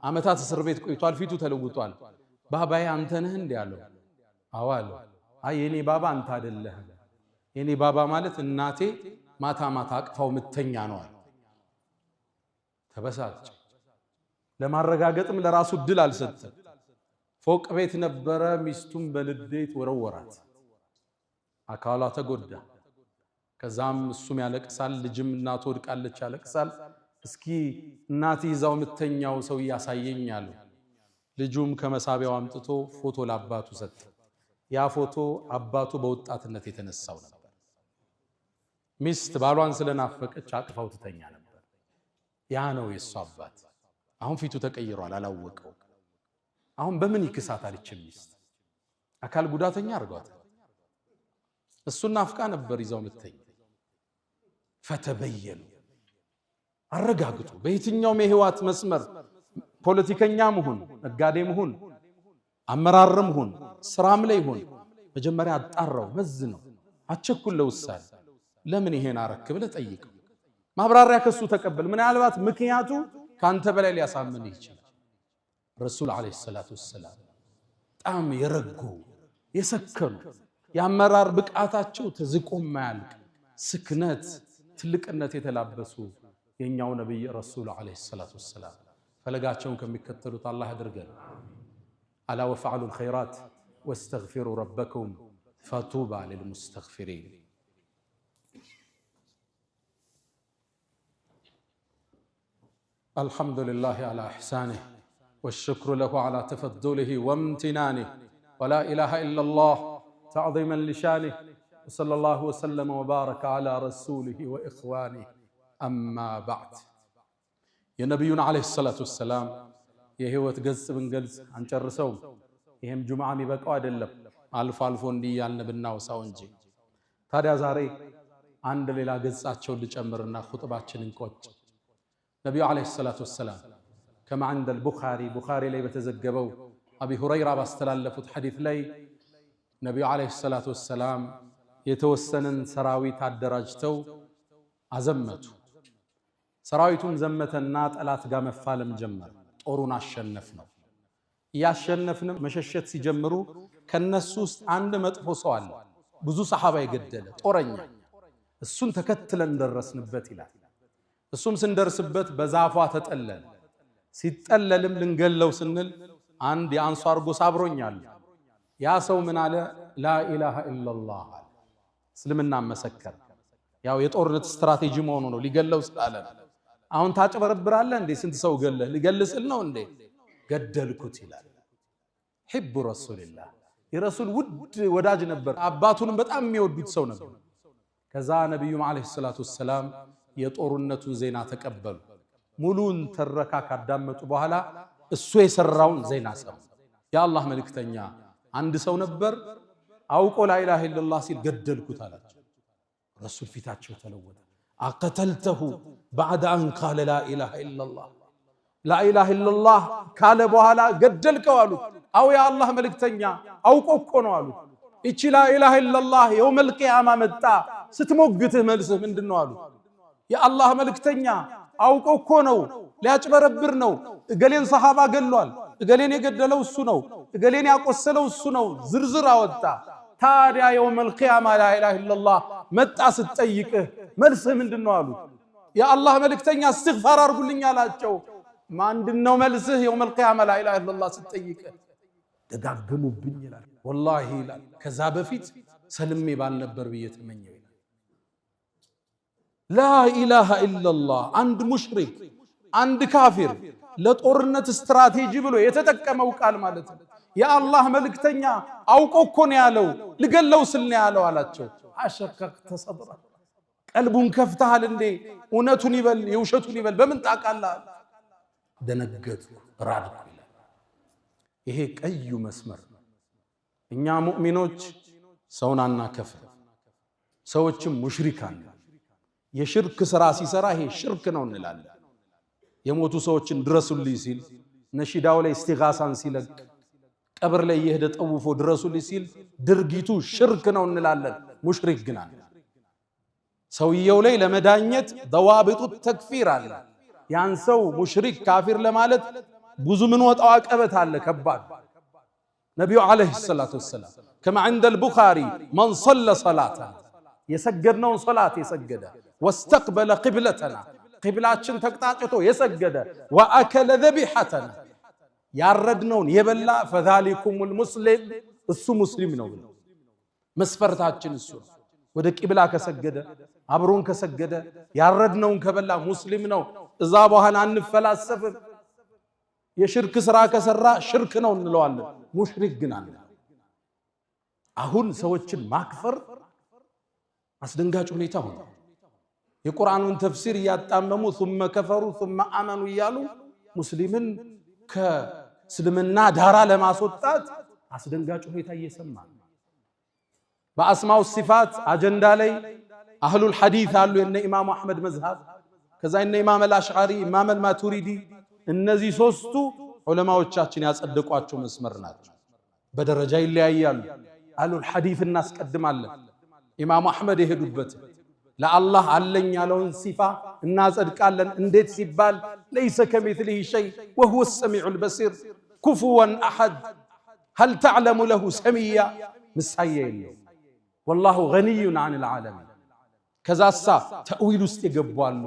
ዓመታት እስር ቤት ቆይቷል። ፊቱ ተለውጧል። ባባዬ አንተ ነህ እንዴ አለው። አዎ አለው። አይ የኔ ባባ አንተ አይደለህም። የኔ ባባ ማለት እናቴ ማታ ማታ አቅፋው ምተኛ ነው አለ። ተበሳጨ። ለማረጋገጥም ለራሱ ድል አልሰጠም። ፎቅ ቤት ነበረ። ሚስቱም በልዴት ወረወራት። አካሏ ተጎዳ። ከዛም እሱም ያለቅሳል። ልጅም እናቱ ወድቃለች ያለቅሳል። እስኪ እናት ይዛው ምተኛው ሰው ያሳየኝ አለው። ልጁም ከመሳቢያው አምጥቶ ፎቶ ለአባቱ ሰጠ። ያ ፎቶ አባቱ በወጣትነት የተነሳው ነበር። ሚስት ባሏን ስለናፈቀች አቅፋው ትተኛ ነበር። ያ ነው የሱ አባት። አሁን ፊቱ ተቀይሯል፣ አላወቀው። አሁን በምን ይክሳታል? እቺ ሚስት አካል ጉዳተኛ አርጓታል። እሱን ናፍቃ ነበር ይዛው ምተኛ። ፈተበየኑ አረጋግጡ። በየትኛውም የህይወት መስመር ፖለቲከኛም ሁን፣ ነጋዴም ሁን፣ አመራርም ሁን፣ ስራም ላይ ሁን፣ መጀመሪያ አጣራው፣ መዝነው፣ አቸኩል ለውሳኔ። ለምን ይሄን አረክ ብለህ ጠይቀው። ማብራሪያ ከሱ ተቀበል። ምናልባት ምክንያቱ ካንተ በላይ ሊያሳምን ይችላል። ረሱል አለይሂ ሰላቱ ወሰላም በጣም የረጉ የሰከኑ የአመራር ብቃታቸው ተዝቆ ማያልቅ ስክነት ትልቅነት የተላበሱ የኛው ነብይ ረሱል አለይሂ ሰላቱ ወሰላም ፈለጋቸውን ከሚከተሉት አላህ ያድርገን። አላ ወፈዐሉ الخيرات واستغفروا ربكم فطوبى للمستغفرين። الحمد لله على إحسانه والشكر له على تفضله وامتنانه ولا إله إلا الله تعظيما لشانه وصلى الله وسلم وبارك على رسوله وإخوانه أما بعد. يا نبينا عليه الصلاة والسلام يهوت قز من قلز عن شرسوم يهم جمعة مبقى أدلم ألف ألفون دي النبنا وساونجي تاريا زاري عند للا قز أتشو لجمرنا خطباتشن انكوش. نبي عليه الصلاة والسلام كما عند بخاري لي بتزقبوا أبي هريرة باستلالفت حديث لي نبي عليه الصلاة والسلام يتوسنن سراويت الدرجتو عزمته سراويتون زمتنا طلات ጋር መፋለም ጀመር። ጦሩን አሸነፍነው። ያሸነፍነው መሸሸት ሲጀምሩ ከነሱ ውስጥ አንድ መጥፎ ሰው አለ፣ ብዙ ሰሃባ የገደለ ጦረኛ። እሱን ተከትለን ደረስንበት ይላል። እሱም ስንደርስበት በዛፏ ተጠለለ። ሲጠለልም ልንገለው ስንል አንድ የአንሷር ጎሳ አብሮኛል። ያ ሰው ምን አለ? ላ ኢላሃ ኢላላህ አለ። እስልምና መሰከረ። ያው የጦርነት ስትራቴጂ መሆኑ ነው። ሊገለው ስላለ አሁን ታጭበረብራለህ እንዴ? ስንት ሰው ገለህ? ሊገልስል ነው እንዴ? ገደልኩት ይላል። ሒቡ ረሱልላህ የረሱል ውድ ወዳጅ ነበር። አባቱንም በጣም የሚወዱት ሰው ነበር። ከዛ ነብዩም አለይሂ ሰላቱ ወሰላም የጦርነቱን ዜና ተቀበሉ። ሙሉን ተረካ ካዳመጡ በኋላ እሱ የሰራውን ዜና ሰሙ። የአላህ መልእክተኛ አንድ ሰው ነበር አውቆ ላ ኢላሃ ኢላላህ ሲል ገደልኩት አላቸው። ረሱል ፊታቸው ተለወጠ። አቀተልተሁ بعد أن قال لا إله إلا الله لا إله إلا الله قال በኋላ ገደልከው አሉት። አው ያ አላህ መልእክተኛ አውቆ እኮ ነው አሉት። እቺ ላ ኢላሃ ኢላላህ የውመል ቂያማ መጣ ስትሞግትህ መልስህ ምንድነው አሉት። ያ አላህ መልእክተኛ አውቆ እኮ ነው፣ ሊያጭበረብር ነው። እገሌን ሰሃባ ገሏል፣ እገሌን የገደለው እሱ ነው፣ እገሌን ያቆሰለው እሱ ነው፣ ዝርዝር አወጣ። ታዲያ የውመል ቂያማ ላ ኢላሃ ኢላላህ መጣ ስትጠይቅህ መልስህ ምንድነው አሉት። ያ አላህ መልእክተኛ እስትግፋር አርጉልኝ አላቸው። ማንድነው መልስህ? የውመል ቂያማ ላ ኢላሃ ኢላላህ ስትጠይቅህ ደጋገሙብኝ ይላል። ወላሂ ይላል ከዛ በፊት ሰልሜ ባልነበር ብዬ ተመኘው ይላል። ላ ኢላሃ ኢላላህ አንድ ሙሽሪክ አንድ ካፊር ለጦርነት ስትራቴጂ ብሎ የተጠቀመው ቃል ማለት ነው። የአላህ መልእክተኛ አውቆ እኮ ነው ያለው፣ ልገለው ስል ነው ያለው አላቸው። አሸከክተ ሰድራ ቀልቡን ከፍተሃል እንዴ? እውነቱን ይበል የውሸቱን ይበል በምን ታውቃለህ? ደነገጥኩ ራድኩ ይላል። ይሄ ቀዩ መስመር እኛ ሙእሚኖች ሰውን አናከፍር፣ ሰዎችም ሙሽሪካን የሽርክ ስራ ሲሰራ ይሄ ሽርክ ነው እንላለን። የሞቱ ሰዎችን ድረሱልኝ ሲል ነሺዳው ላይ እስቲጋሳን ሲለቅ ቀብር ላይ የሄደ ጠውፎ ድረሱልኝ ሲል ድርጊቱ ሽርክ ነው እንላለን። ሙሽሪክ ግን አለ። ሰውየው ላይ ለመዳኘት ضوابط ተክፊር አለ። ያን ሰው ሙሽሪክ ካፊር ለማለት ብዙ ምን ወጣው አቀበት አለ ከባድ። ነብዩ አለይሂ ሰላቱ ወሰለም كما عند البخاري من صلى صلاتنا يسجدنا صلاه يسجد واستقبل قبلتنا قبلاتችን ተቅጣጭቶ የሰገደ واكل ذبيحتنا ያረድነውን የበላ فذلكم المسلم እሱ ሙስሊም ነው። መስፈርታችን እሱ ወደ ቂብላ ከሰገደ አብሮን ከሰገደ ያረድነውን ከበላ ሙስሊም ነው። እዛ በኋላ አንፈላሰፍም። የሽርክ ስራ ከሰራ ሽርክ ነው እንለዋለን። ሙሽሪክ ግን አለ። አሁን ሰዎችን ማክፈር አስደንጋጭ ሁኔታ ሆነ። የቁርአኑን ተፍሲር ያጣመሙ ثم كفروا ثم آمنوا እያሉ ሙስሊምን ከእስልምና ዳራ ለማስወጣት አስደንጋጭ ሁኔታ እየሰማ በአስማው ሲፋት አጀንዳ ላይ አህሉል ሐዲስ አሉ። የነ ኢማሙ አህመድ መዝሃብ ከዛ የነ ኢማም አልአሽዓሪ ኢማም አልማቱሪዲ እነዚህ ሶስቱ ዑለማዎቻችን ያጸደቋቸው መስመር ናቸው። በደረጃ ይለያያሉ። አህሉል ሐዲስ እናስቀድማለን። ኢማሙ አህመድ የሄዱበት ለአላህ አለኝ ያለውን ሲፋ እናጸድቃለን። እንዴት ሲባል ليس كمثله شيء وهو السميع البصير كفوا احد هل تعلم له سميا مسايا የለው والله غني عن العالمين። ከዛሳ ተእዊል ውስጥ ይገባሉ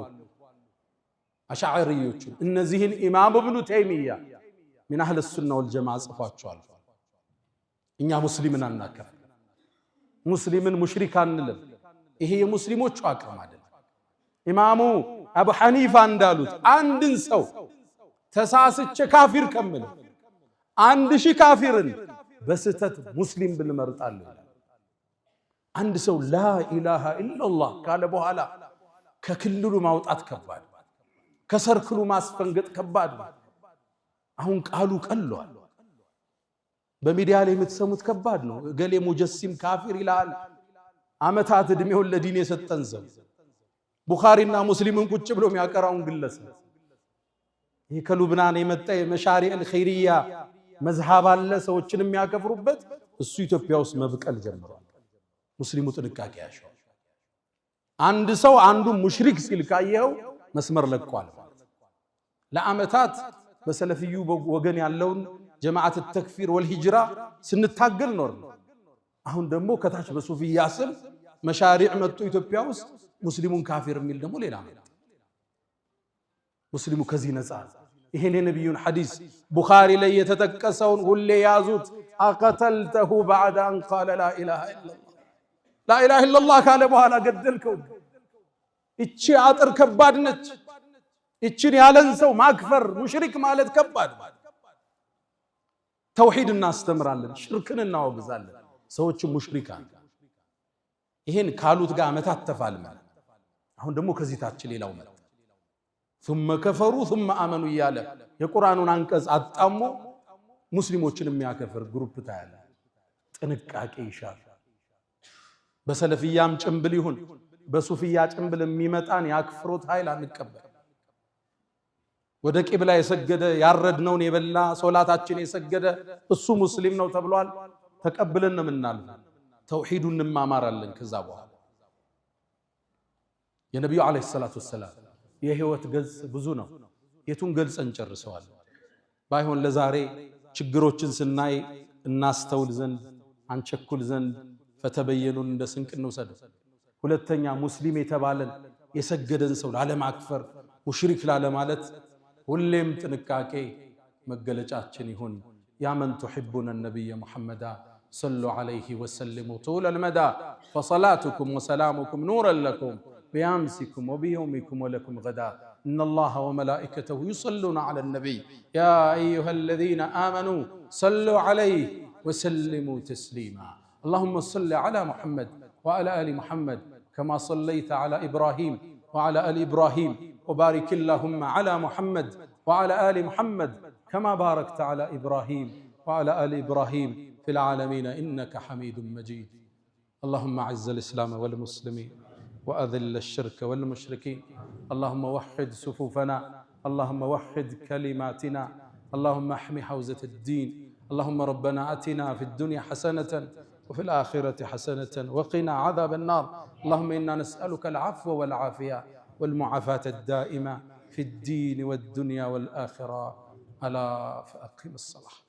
አሽዓሪዮቹ። እነዚህን ኢማም ኢብኑ ተይሚያ من اهل السنه والجماعه ጽፏቸዋል። እኛ ሙስሊምን አናከፍ፣ ሙስሊምን ሙሽሪክ አንልም። ይሄ የሙስሊሞቹ አቅም አይደለም። ኢማሙ አቡ ሐኒፋ እንዳሉት አንድን ሰው ተሳስቼ ካፊር ከምል 1000 ካፊርን በስተት ሙስሊም ብንመርጣለሁ። አንድ ሰው ላ ኢላሃ ኢላላህ ካለ በኋላ ከክልሉ ማውጣት ከባድ፣ ከሰርክሉ ማስፈንገጥ ከባድ። አሁን ቃሉ ቀሏል። በሚዲያ ላይ የምትሰሙት ከባድ ነው። ገሌ ሙጀሲም ካፊር ይላል። አመታት እድሜውን ለዲን የሰጠን ሰው ቡኻሪና ሙስሊምን ቁጭ ብሎ የሚያቀራውን ግለሰብ ይሄ ከሉብናን የመጣ የመሻሪዕ الخيرية መዝሃብ አለ ሰዎችን የሚያከፍሩበት። እሱ ኢትዮጵያ ውስጥ መብቀል ጀምሯል። ሙስሊሙ ጥንቃቄ ያሻው። አንድ ሰው አንዱ ሙሽሪክ ሲል ካየው መስመር ለቋል። ለአመታት በሰለፊዩ ወገን ያለውን ጀማዓት التكفير والهجرة ስንታገል ኖር። አሁን ደግሞ ከታች በሱፊያ ስም መሻሪዕ መጥቶ ኢትዮጵያ ውስጥ ሙስሊሙን ካፊር የሚል ደግሞ ሌላ ነው። ሙስሊሙ ከዚህ ነፃ። ይሄን የነብዩን ሐዲስ ቡኻሪ ላይ የተጠቀሰውን ሁሌ ያዙት። አቀተልተሁ بعد ان قال لا اله الا الله لا اله الا الله ካለ በኋላ ገደልከው። እቺ አጥር ከባድ ነች። እቺን ያለን ሰው ማክፈር ሙሽሪክ ማለት ከባድ። ተውሂድ እናስተምራለን፣ ሽርክን እናወግዛለን። ሰዎች ሙሽሪካን ይሄን ካሉት ጋር አመታት ተፋልማል። አሁን ደግሞ ከዚህ ታች ሌላው መጣ። ثم كفروا ثم آمنوا እያለ የቁርአኑን አንቀጽ አጣሞ ሙስሊሞችን የሚያከፍር ግሩፕ ታያለ። ጥንቃቄ ይሻል። በሰለፊያም ጭምብል ይሁን በሱፊያ ጭምብል የሚመጣን ያክፍሩት ኃይል አንቀበል። ወደ ቂብላ የሰገደ ያረድነውን የበላ ሶላታችን የሰገደ እሱ ሙስሊም ነው ተብሏል። ተቀብለን ነው የምናልፈው። ተውሂዱን እንማማራለን። ከዛ በኋላ የነብዩ አለይሂ ሰላቱ ወሰለም የህይወት ገጽ ብዙ ነው። የቱን ገልጸን ጨርሰዋል? ባይሆን ለዛሬ ችግሮችን ስናይ እናስተውል ዘንድ አንቸኩል ዘንድ ፈተበየኑን እንደ ስንቅ እንውሰድ። ሁለተኛ ሙስሊም የተባለን የሰገደን ሰው ላለማክፈር ሙሽሪክ ላለማለት ሁሌም ጥንቃቄ መገለጫችን ይሁን። ያ መን تحبون النبي محمد صلوا عليه وسلموا طول المدى فصلاتكم وسلامكم نورا لكم بأمسكم وبيومكم ولكم غدا إن الله وملائكته يصلون على النبي يا أيها الذين آمنوا صلوا عليه وسلموا تسليما اللهم صل على محمد وعلى آل محمد كما صليت على إبراهيم وعلى آل إبراهيم وبارك اللهم على محمد وعلى آل محمد كما باركت على إبراهيم وعلى آل إبراهيم في العالمين إنك حميد مجيد. اللهم أعز الإسلام والمسلمين وأذل الشرك والمشركين. اللهم وحد صفوفنا، اللهم وحد كلماتنا، اللهم احمِ حوزة الدين. اللهم ربنا آتنا في الدنيا حسنة وفي الآخرة حسنة وقنا عذاب النار. اللهم إنا نسألك العفو والعافية والمعافاة الدائمة في الدين والدنيا والآخرة. ألا فأقم الصلاة.